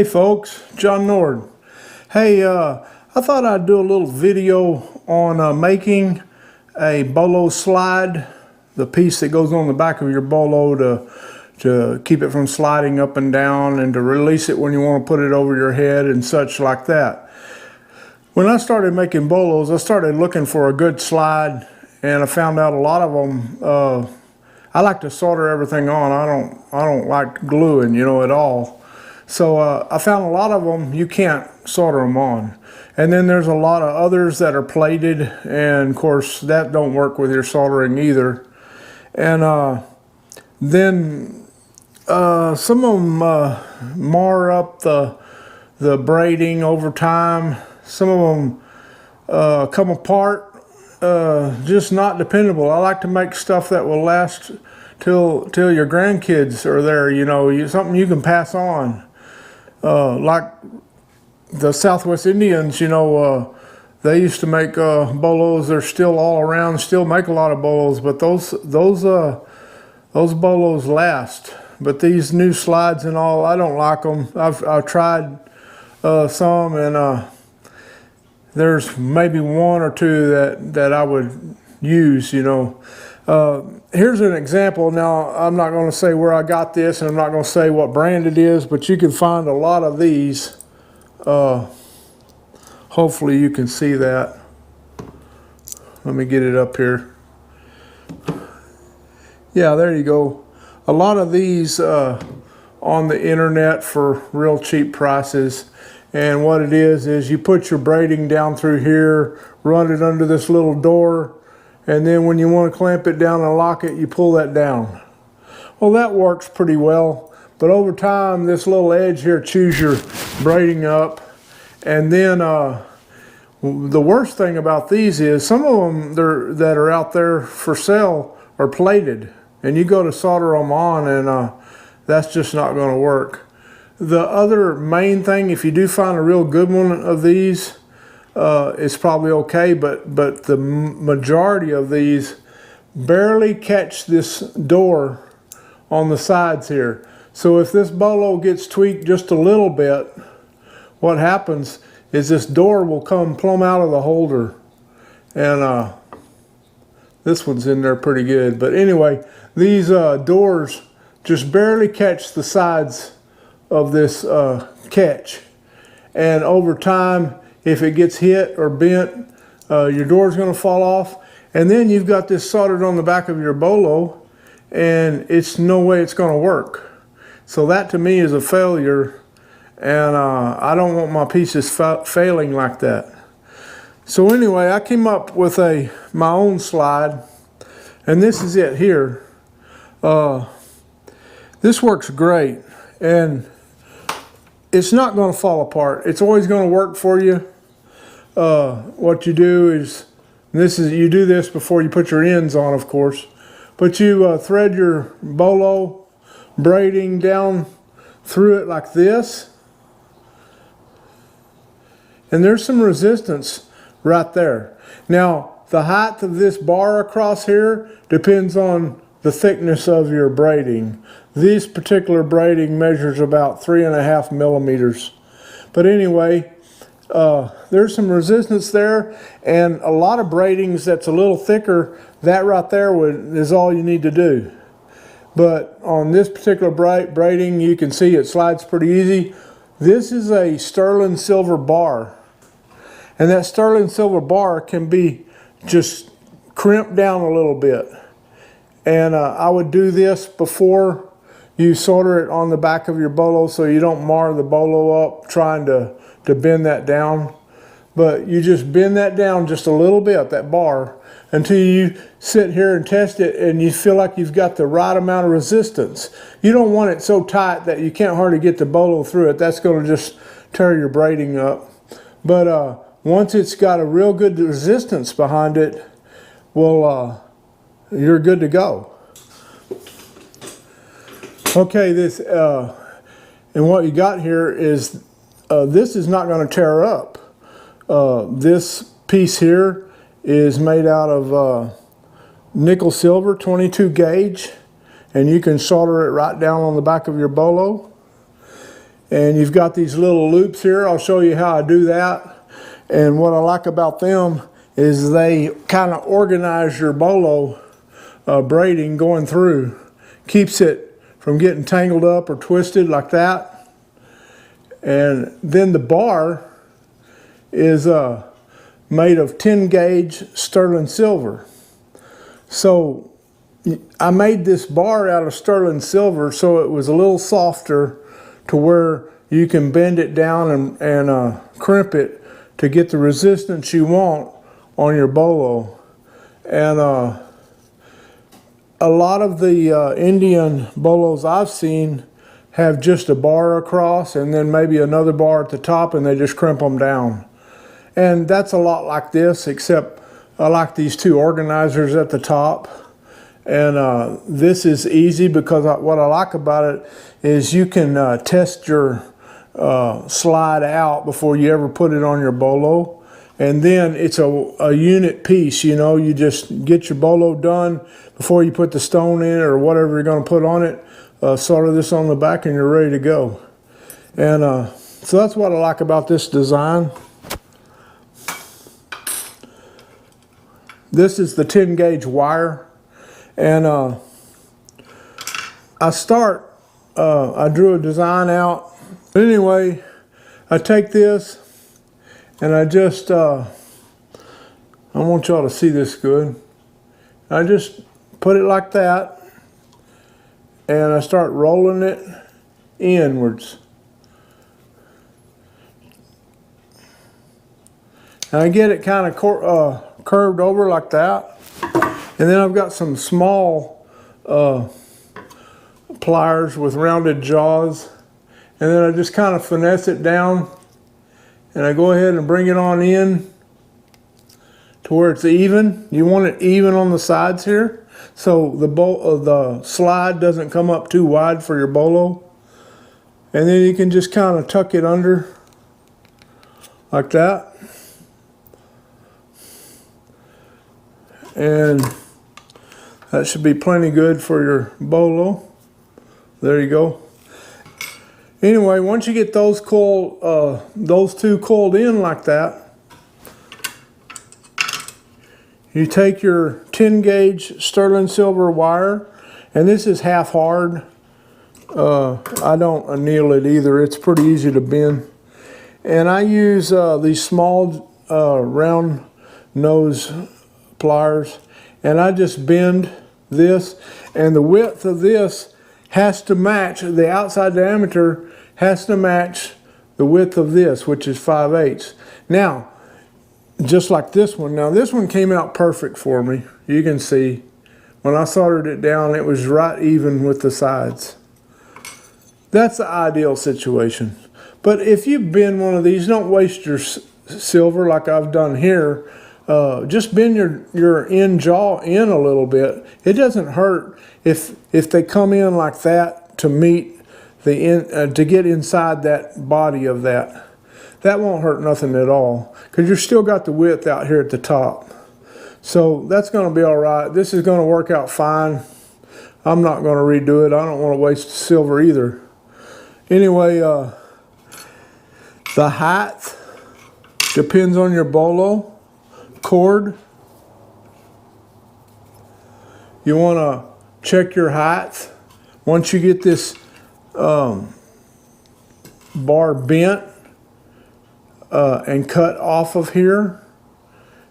Hey folks, John Nord. Hey, I thought I'd do a little video on making a bolo slide, the piece that goes on the back of your bolo to keep it from sliding up and down and to release it when you want to put it over your head and such like that. When I started making bolos, I started looking for a good slide, and I found out a lot of them, I like to solder everything on. I don't like gluing, at all. So I found a lot of them you can't solder them on. And then there's a lot of others that are plated, and of course that don't work with your soldering either. And then some of them mar up the braiding over time. Some of them come apart, just not dependable. I like to make stuff that will last till your grandkids are there, something you can pass on. Like the Southwest Indians, they used to make bolos. They're still all around, still make a lot of bolos, but those bolos last. But these new slides and all, I don't like them. I've tried some, and there's maybe one or two that I would use, Here's an example. Now, I'm not going to say where I got this, and I'm not going to say what brand it is, but you can find a lot of these. Hopefully you can see that. Let me get it up here. Yeah, there you go. A lot of these on the internet for real cheap prices. And what it is you put your braiding down through here, run it under this little door, and then when you want to clamp it down and lock it, you pull that down. Well, that works pretty well, but over time, this little edge here chews your braiding up. And then the worst thing about these is some of them that are out there for sale are plated, and you go to solder them on, and that's just not going to work. The other main thing, if you do find a real good one of these, it's probably okay, but the majority of these barely catch this door on the sides here. So if this bolo gets tweaked just a little bit, what happens is this door will come plumb out of the holder. And this one's in there pretty good. But anyway, these doors just barely catch the sides of this catch. And over time, if it gets hit or bent, your door's going to fall off. And then you've got this soldered on the back of your bolo, and it's no way it's going to work. So that to me is a failure, and I don't want my pieces failing like that. So anyway, I came up with my own slide, and this is it here. This works great, and it's not going to fall apart. It's always going to work for you. What you do is, you do this before you put your ends on, of course, but you thread your bolo braiding down through it like this, and there's some resistance right there. Now, the height of this bar across here depends on the thickness of your braiding. This particular braiding measures about 3.5 millimeters. But anyway, there's some resistance there, and a lot of braidings that's a little thicker, that right there is all you need to do. But on this particular braiding, you can see it slides pretty easy. This is a sterling silver bar, and that sterling silver bar can be just crimped down a little bit. And I would do this before you solder it on the back of your bolo, so you don't mar the bolo up trying to bend that down. But you just bend that down just a little bit, that bar, until you sit here and test it and you feel like you've got the right amount of resistance. You don't want it so tight that you can't hardly get the bolo through it. That's going to just tear your braiding up. But once it's got a real good resistance behind it, well, you're good to go. Okay, and what you got here is this is not going to tear up. This piece here is made out of nickel silver 22 gauge, and you can solder it right down on the back of your bolo. And you've got these little loops here. I'll show you how I do that. And what I like about them is they kind of organize your bolo braiding going through. Keeps it from getting tangled up or twisted like that. And then the bar is made of 10 gauge sterling silver. So I made this bar out of sterling silver so it was a little softer to where you can bend it down and crimp it to get the resistance you want on your bolo. And a lot of the Indian bolos I've seen have just a bar across and then maybe another bar at the top, and they just crimp them down. And that's a lot like this, except I like these two organizers at the top. And this is easy because what I like about it is you can test your slide out before you ever put it on your bolo. And then it's a unit piece, you know, you just get your bolo done before you put the stone in or whatever you're going to put on it. Solder this on the back and you're ready to go. And so that's what I like about this design. This is the 10 gauge wire. And I drew a design out. But anyway, I take this and I just, I want y'all to see this good. I just put it like that and I start rolling it inwards. And I get it kind of curved over like that. And then I've got some small pliers with rounded jaws. And then I just kind of finesse it down. And I go ahead and bring it on in to where it's even. You want it even on the sides here, so the slide doesn't come up too wide for your bolo. And then you can just kind of tuck it under like that. And that should be plenty good for your bolo. There you go. Anyway, once you get those two coiled in like that, you take your 10 gauge sterling silver wire, and this is half hard. I don't anneal it either. It's pretty easy to bend. And I use these small round nose pliers, and I just bend this, and the width of this has to match, the outside diameter has to match the width of this, which is 5/8. Now, just like this one. Now this one came out perfect for me. You can see when I soldered it down, it was right even with the sides. That's the ideal situation. But if you bend one of these, don't waste your silver like I've done here. Just bend your end jaw in a little bit. It doesn't hurt if they come in like that to meet the to get inside that body of that. That won't hurt nothing at all because you're still got the width out here at the top. So that's going to be all right. This is going to work out fine. I'm not going to redo it. I don't want to waste silver either. Anyway, the height depends on your bolo cord. You want to check your height. Once you get this bar bent and cut off of here,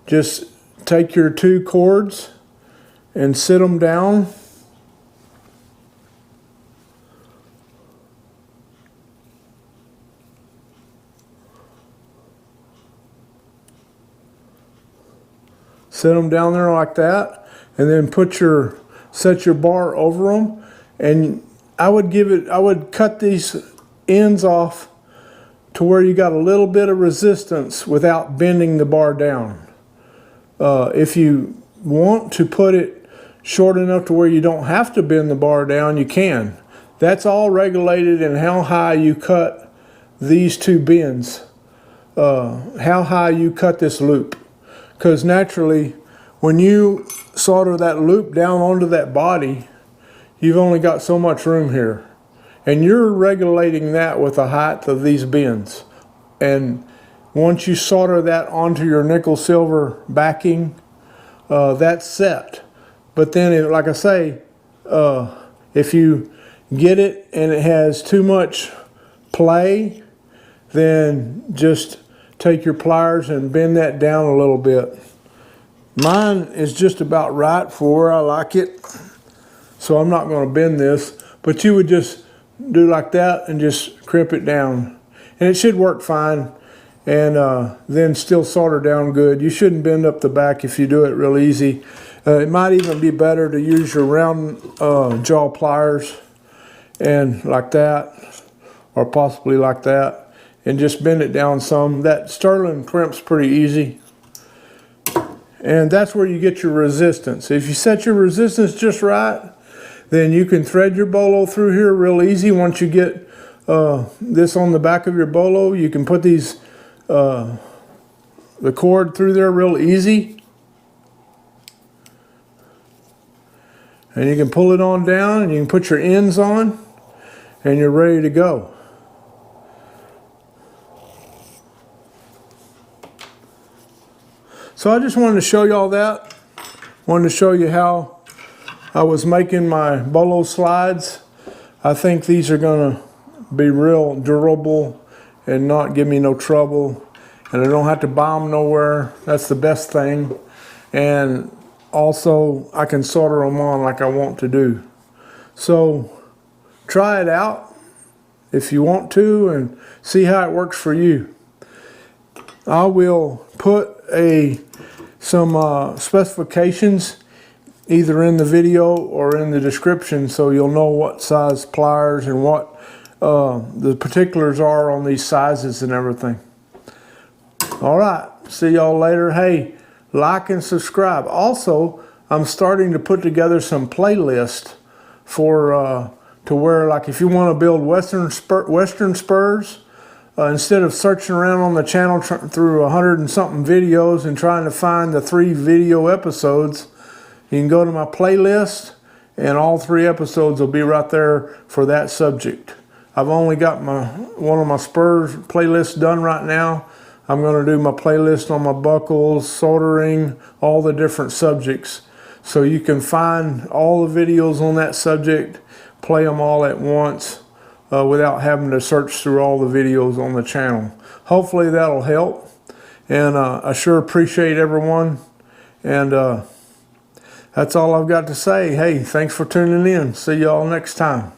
just take your two cords and sit them down. Set them down there like that, and then set your bar over them. And I would cut these ends off to where you got a little bit of resistance without bending the bar down. If you want to put it short enough to where you don't have to bend the bar down, you can. That's all regulated in how high you cut these two bends, how high you cut this loop. Because naturally, when you solder that loop down onto that body, you've only got so much room here. And you're regulating that with the height of these bends. And once you solder that onto your nickel silver backing, that's set. But then, like I say, if you get it and it has too much play, then just take your pliers and bend that down a little bit. Mine is just about right for where I like it, so I'm not going to bend this, but you would just do like that and just crimp it down. And it should work fine, and then still solder down good. You shouldn't bend up the back if you do it real easy. It might even be better to use your round jaw pliers and like that, or possibly like that, and just bend it down some. That sterling crimps pretty easy. And that's where you get your resistance. If you set your resistance just right, then you can thread your bolo through here real easy. Once you get this on the back of your bolo, you can put these the cord through there real easy. And you can pull it on down and you can put your ends on and you're ready to go. So I just wanted to show y'all that. Wanted to show you how I was making my bolo slides. I think these are gonna be real durable and not give me no trouble. And I don't have to buy them nowhere. That's the best thing. And also I can solder them on like I want to do. So try it out if you want to and see how it works for you. I will put some specifications either in the video or in the description, so you'll know what size pliers and what the particulars are on these sizes and everything. All right, see y'all later. Hey, like and subscribe. Also, I'm starting to put together some playlists for to where, like, if you want to build Western spurs, instead of searching around on the channel through 100 and something videos and trying to find the 3 video episodes, you can go to my playlist and all 3 episodes will be right there for that subject. I've only got one of my spurs playlists done right now. I'm going to do my playlist on my buckles, soldering, all the different subjects. So you can find all the videos on that subject, play them all at once. Without having to search through all the videos on the channel. Hopefully that'll help. And I sure appreciate everyone. And that's all I've got to say. Hey, thanks for tuning in. See y'all next time.